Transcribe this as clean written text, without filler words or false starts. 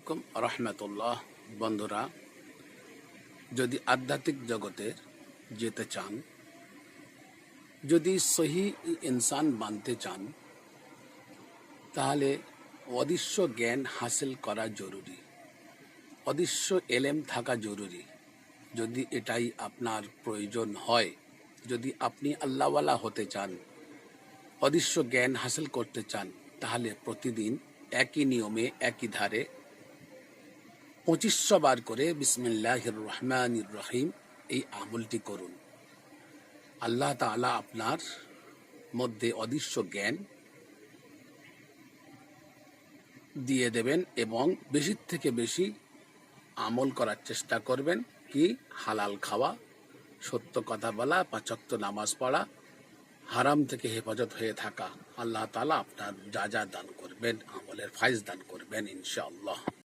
আলাইকুম রহমতুল্লাহ। বন্ধুরা, যদি আধ্যাত্মিক জগতে যেতে চান, যদি সহি ইনসান বানতে চান, তাহলে অদৃশ্য জ্ঞান হাসিল করা জরুরি, অদৃশ্য এলেম থাকা জরুরি। যদি এটাই আপনার প্রয়োজন হয়, যদি আপনি আল্লাহওয়ালা হতে চান, অদৃশ্য জ্ঞান হাসিল করতে চান, তাহলে প্রতিদিন একই নিয়মে একই ধারে 2500 বার করে বিসমিল্লাহির রহমানির রহিম এই আমলটি করুন। আল্লাহ তাআলা আপনার মধ্যে অদৃশ্য জ্ঞান দিয়ে দেবেন এবং বেশি থেকে বেশি আমল করার চেষ্টা করবেন। কি? হালাল খাওয়া, সত্য কথা বলা, 5 ওয়াক্ত নামাজ পড়া, হারাম থেকে হেফাজত হয়ে থাকা। আল্লাহ তাআলা আপনার যা যা দান করবেন, আমলের ফাইজ দান করবেন ইনশাআল্লাহ।